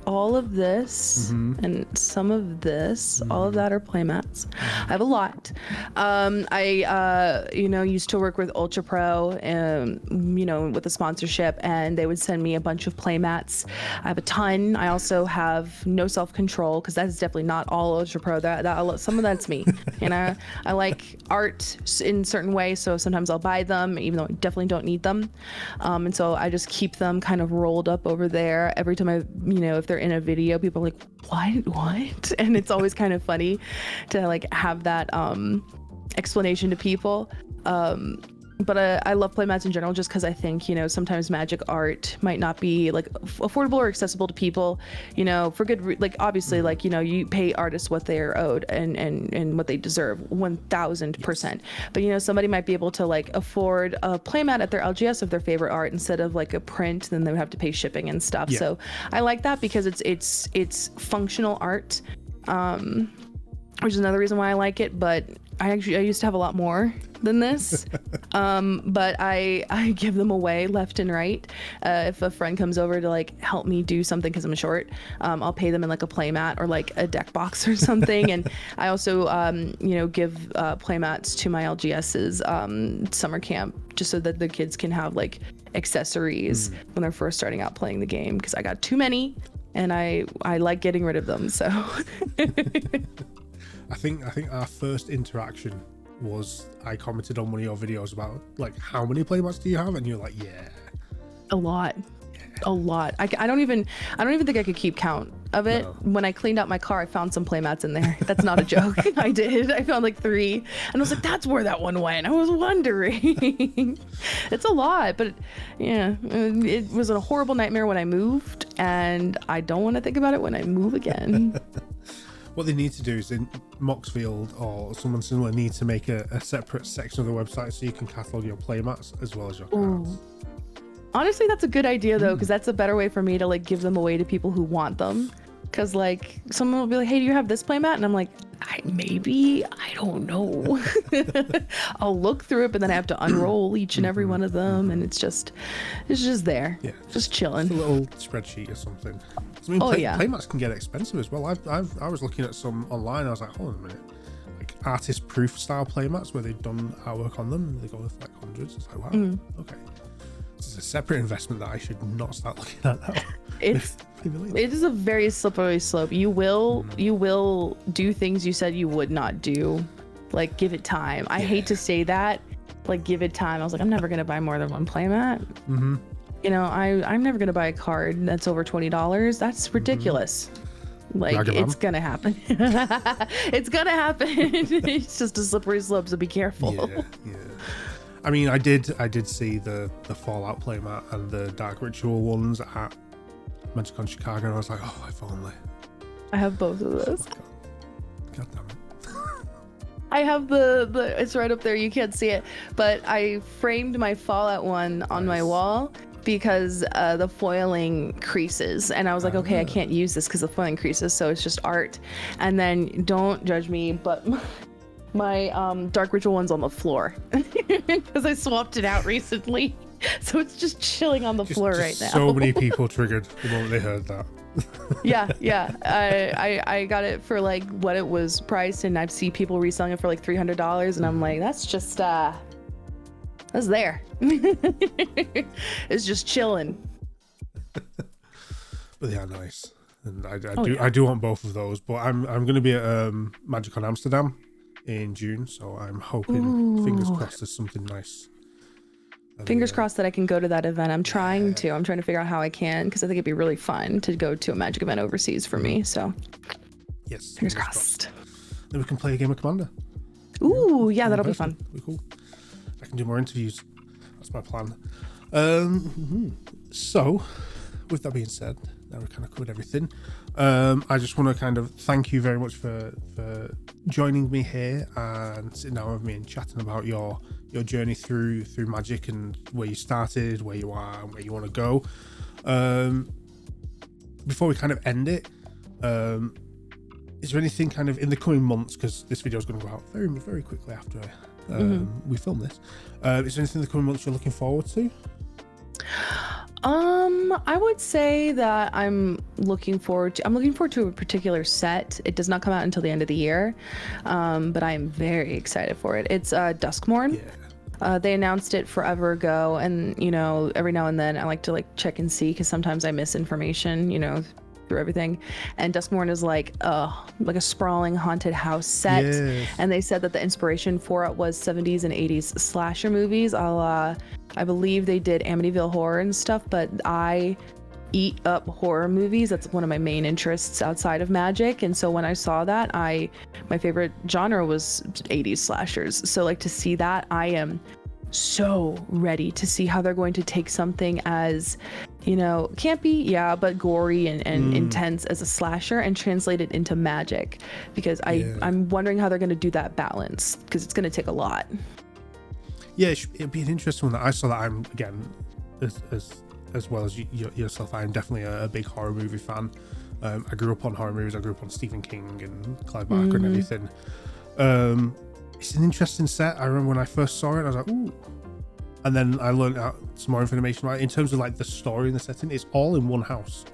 all of this and some of this, all of that are Playmats. I have a lot. I you know, used to work with Ultra Pro, you know, with a sponsorship, and they would send me a bunch of Playmats. I have a ton. I also have no self-control, because that's definitely not all Ultra Pro. That some of that's me. And I like art in certain ways, so sometimes I'll buy them, even though I definitely don't need them. And so I just keep them kind of rolled up over there. Every time you know, if they're in a video, people are like, what? And it's always kind of funny to like have that explanation to people. But I love Playmats in general, just because I think, you know, sometimes Magic art might not be like affordable or accessible to people, you know, for good like obviously, like, you know, you pay artists what they're owed and what they deserve 1000%. But, you know, somebody might be able to like afford a Playmat at their LGS of their favorite art instead of like a print, then they would have to pay shipping and stuff. So I like that because it's functional art, which is another reason why I like it. But I used to have a lot more than this, but I give them away left and right. If a friend comes over to like help me do something because I'm short, I'll pay them in like a Playmat or like a deck box or something. And I also you know, give Playmats to my LGS's summer camp, just so that the kids can have like accessories when they're first starting out playing the game, because I got too many and I like getting rid of them. So I think our first interaction was I commented on one of your videos about like, how many Playmats do you have? And you're like, yeah, a lot. I don't even think I could keep count of it. No. When I cleaned out my car, I found some Playmats in there. That's not a joke. I did. I found like 3, and I was like, that's where that one went. I was wondering. It's a lot, but yeah, it was a horrible nightmare when I moved, and I don't want to think about it when I move again. What they need to do is in Moxfield or someone similar need to make a separate section of the website so you can catalog your Playmats as well as your cards. Ooh. Honestly, that's a good idea though, because that's a better way for me to like give them away to people who want them. Because like someone will be like, hey, do you have this playmat? And I'm like, maybe, I don't know. I'll look through it, but then I have to unroll each and every one of them, and it's just there, just chilling. Just a little spreadsheet or something. I mean, playmats can get expensive as well. I was looking at some online. I was like, hold on a minute, like artist proof style playmats where they've done artwork on them, and they go with like hundreds. It's like, wow, okay. This is a separate investment that I should not start looking at now. It is a very slippery slope. You will do things you said you would not do. Like, give it time. I hate to say that. Like, give it time. I was like, I'm never gonna buy more than one playmat. You know, I'm never gonna buy a card that's over $20. That's ridiculous. Like, it's gonna happen. It's gonna happen. It's just a slippery slope, so be careful. Yeah. I mean, I did see the Fallout playmat and the Dark Ritual ones at MagicCon Chicago, and I was like, oh, if only. I have both of those. God damn it. I have the it's right up there, you can't see it, but I framed my Fallout one on my wall because the foiling creases, and I was like, okay, I can't use this because the foiling creases, so it's just art. And then, don't judge me, but my Dark Ritual one's on the floor because I swapped it out recently. So it's just chilling on the floor right now. So many people triggered the moment they heard that. Yeah. I got it for like what it was priced, and I've seen people reselling it for like $300, and I'm like, that's just that's there. It's just chilling. But they are nice, and I do want both of those. But I'm going to be at MagicCon Amsterdam in June, so I'm hoping, fingers crossed, there's something nice. Fingers crossed that I can go to that event. I'm trying to figure out how I can, because I think it'd be really fun to go to a Magic event overseas for me. So yes, fingers crossed. Then we can play a game of Commander. Ooh, yeah, that'll be fun. Be cool. I can do more interviews. That's my plan. So with that being said, now we've kind of covered everything. I just want to kind of thank you very much for joining me here and sitting down with me and chatting about your journey through Magic and where you started, where you are, and where you want to go. Before we kind of end it, is there anything kind of in the coming months, because this video is going to go out very, very quickly after we film this, is there anything in the coming months you're looking forward to? I would say that I'm looking forward to a particular set. It does not come out until the end of the year, but I am very excited for it. It's Duskmourn. They announced it forever ago, and you know, every now and then I like to like check and see, because sometimes I miss information, you know, through everything. And Duskmourn is like a sprawling haunted house set, and they said that the inspiration for it was 70s and 80s slasher movies, a la, I believe they did Amityville Horror and stuff, but I eat up horror movies. That's one of my main interests outside of Magic. And so when I saw that, my favorite genre was 80s slashers. So like, to see that, I am so ready to see how they're going to take something as, you know, campy, yeah, but gory and intense as a slasher and translate it into Magic, because I'm wondering how they're going to do that balance, because it's going to take a lot. Yeah, it'd be an interesting one. I saw that. I'm, again, as well as yourself, I'm definitely a big horror movie fan. I grew up on horror movies. I grew up on Stephen King and Clive Barker and everything. It's an interesting set. I remember when I first saw it, I was like, ooh. And then I learned out some more information, right? In terms of like the story and the setting, it's all in one house.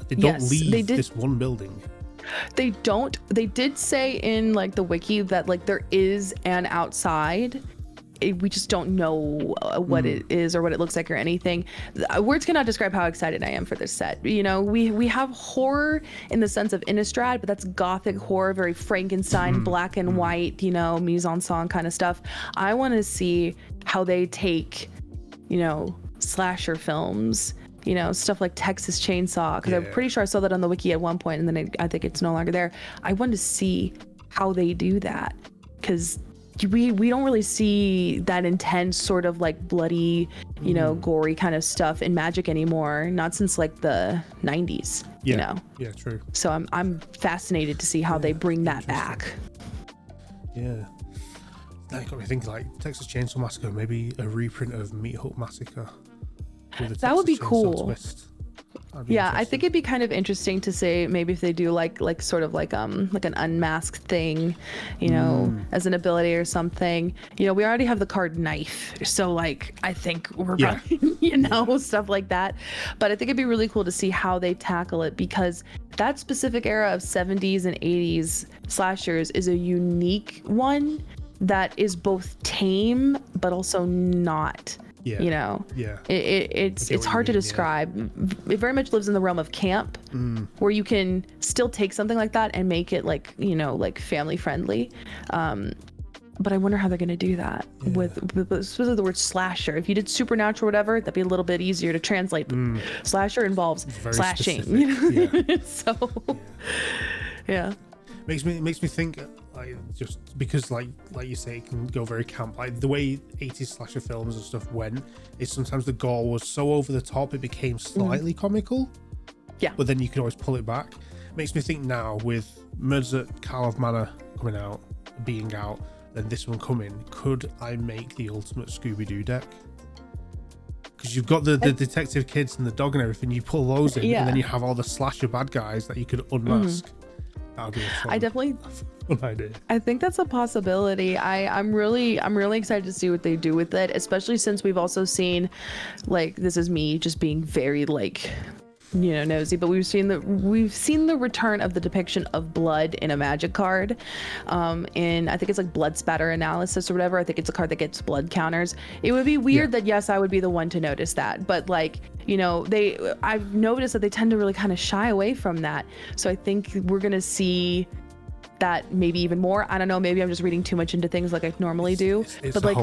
They don't leave this one building. They don't. They did say in like the wiki that like there is an outside. We just don't know what it is or what it looks like or anything. Words cannot describe how excited I am for this set. You know, we have horror in the sense of Innistrad, but that's gothic horror, very Frankenstein, black and white, you know, mise-en-scène kind of stuff. I want to see how they take, you know, slasher films, you know, stuff like Texas Chainsaw, because I'm pretty sure I saw that on the wiki at one point, and then I think it's no longer there. I want to see how they do that, because we don't really see that intense sort of like bloody, you know, gory kind of stuff in Magic anymore. Not since like the 90s, you know. Yeah, true. So I'm fascinated to see how they bring that back. Yeah. That got me thinking, like Texas Chainsaw Massacre, maybe a reprint of Meat Hook Massacre. That would be cool. Twist. Yeah, I think it'd be kind of interesting to say maybe if they do like sort of like an unmasked thing, you know, as an ability or something. You know, we already have the card knife, so like I think we're probably, you know, stuff like that. But I think it'd be really cool to see how they tackle it, because that specific era of 70s and 80s slashers is a unique one that is both tame but also not. Yeah. You know, Yeah. It's hard to describe. Yeah. It very much lives in the realm of camp, where you can still take something like that and make it like, you know, like family friendly. But I wonder how they're going to do that with especially the word slasher. If you did supernatural or whatever, that'd be a little bit easier to translate. Slasher involves slashing, you know? So, yeah. Makes me think, like, just because like you say, it can go very camp. Like the way 80s slasher films and stuff went, is sometimes the gore was so over the top it became slightly comical. Yeah. But then you can always pull it back. Makes me think now, with Murders at Carlov Manor being out, then this one coming, could I make the ultimate Scooby-Doo deck? Because you've got the detective kids and the dog and everything, you pull those in, and then you have all the slasher bad guys that you could unmask. That would be a fun idea. I think that's a possibility. I'm really excited to see what they do with it, especially since we've also seen, like, this is me just being very like, you know, nosy, but we've seen the return of the depiction of blood in a Magic card, in I think it's like blood spatter analysis or whatever. I think it's a card that gets blood counters. It would be weird that yes, I would be the one to notice that, but like, you know, I've noticed that they tend to really kind of shy away from that. So I think we're gonna see that maybe even more. I don't know, maybe I'm just reading too much into things like I normally do. But like,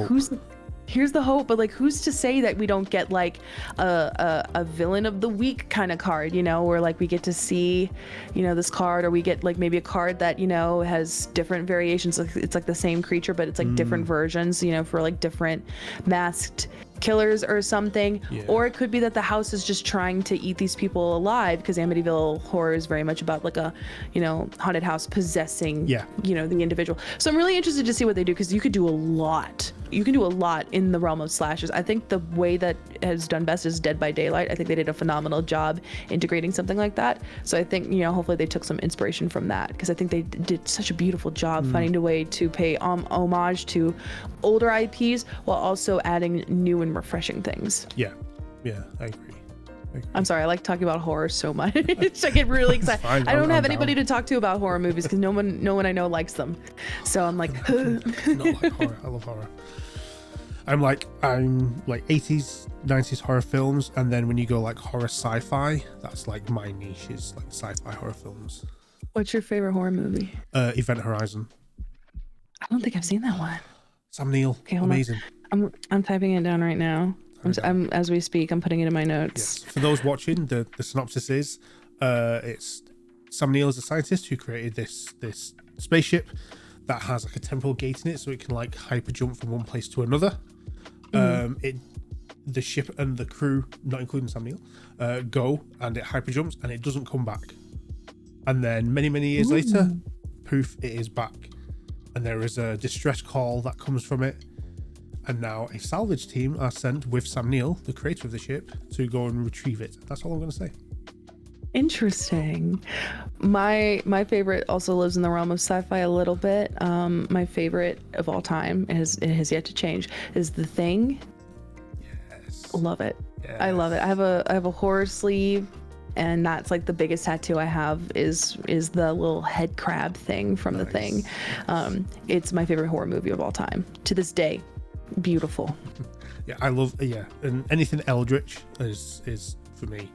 here's the hope, but like, who's to say that we don't get like a villain of the week kind of card, you know, where like we get to see, you know, this card, or we get like maybe a card that, you know, has different variations. Like it's like the same creature, but it's like different versions, you know, for like different masked killers or something. Or it could be that the house is just trying to eat these people alive, because Amityville horror is very much about like a, you know, haunted house possessing, you know, the individual. So I'm really interested to see what they do, because you could do a lot. You can do a lot in the realm of slashers. I think the way that has done best is Dead by Daylight. I think they did a phenomenal job integrating something like that. So I think, you know, hopefully they took some inspiration from that, because I think they did such a beautiful job finding a way to pay homage to older IPs while also adding new and refreshing things. Yeah, I agree. I'm sorry, I like talking about horror so much. I get really excited. I don't have anybody to talk to about horror movies, because no one I know likes them. So I'm like, not like horror. I love horror. I'm like 80s, 90s horror films, and then when you go like horror sci-fi, that's like my niche, is like sci-fi horror films. What's your favorite horror movie? Event Horizon. I don't think I've seen that one. Sam Neill. Okay, amazing. I'm typing it down right now. I'm as we speak, I'm putting it in my notes. Yes. For those watching, the synopsis is it's Sam Neill is a scientist who created this spaceship that has like a temporal gate in it, so it can like hyper jump from one place to another. The ship and the crew, not including Sam Neill, go, and it hyper jumps and it doesn't come back. And then many years later, poof, it is back. And there is a distress call that comes from it. And now a salvage team are sent with Sam Neill, the creator of the ship, to go and retrieve it. That's all I'm going to say. Interesting. My favorite also lives in the realm of sci-fi a little bit. My favorite of all time, it has yet to change, is The Thing. Yes. Love it. Yes. I love it. I have a horror sleeve, and that's like the biggest tattoo I have is the little head crab thing from The Thing. It's my favorite horror movie of all time to this day. Beautiful. Yeah, I love and anything Eldritch is for me.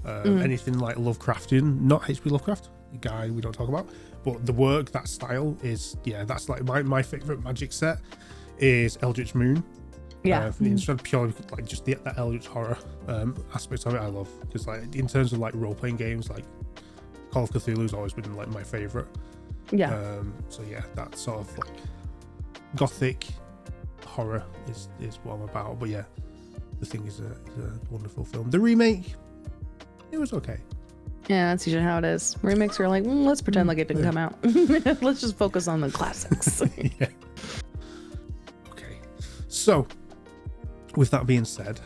Anything like Lovecraftian, not H.P. Lovecraft, the guy we don't talk about, but the work, that style is that's like my favorite Magic set is Eldritch Moon. Purely like just the Eldritch horror aspects of it I love, because like in terms of like role-playing games, like Call of Cthulhu's always been like my favorite. So that sort of like gothic horror is what I'm about. But The Thing is a wonderful film. The remake, it was okay. Yeah, that's usually how it is. Remakes are like, let's pretend like it didn't come out. Let's just focus on the classics. Okay. So, with that being said,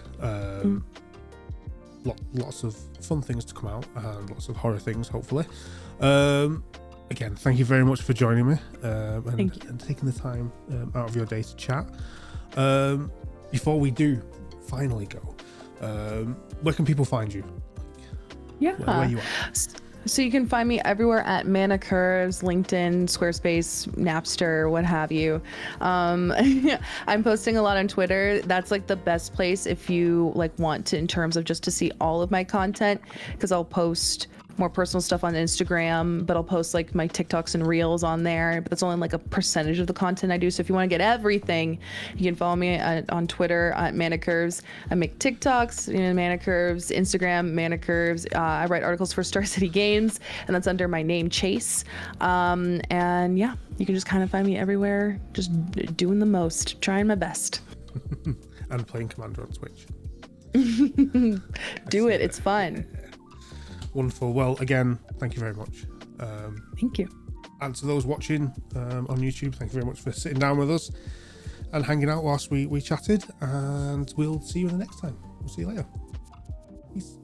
lots of fun things to come out and lots of horror things, hopefully. Again, thank you very much for joining me and taking the time out of your day to chat. Before we do finally go, where can people find you? Yeah. Where you are? So you can find me everywhere at Manacurves, LinkedIn, Squarespace, Napster, what have you. I'm posting a lot on Twitter. That's like the best place if you like want to, in terms of just to see all of my content, because I'll post more personal stuff on Instagram, but I'll post like my TikToks and Reels on there, but that's only like a percentage of the content I do. So if you want to get everything, you can follow me on Twitter at Manacurves. I make TikToks, Manacurves, Instagram, Manacurves. I write articles for Star City Games, and that's under my name, Chase. And yeah, you can just kind of find me everywhere, just doing the most, trying my best. And playing Commander on Twitch. Do it, it's fun. Wonderful. Well, again, thank you very much. Thank you. And to those watching on YouTube, thank you very much for sitting down with us and hanging out whilst we chatted. And we'll see you in the next time. We'll see you later. Peace.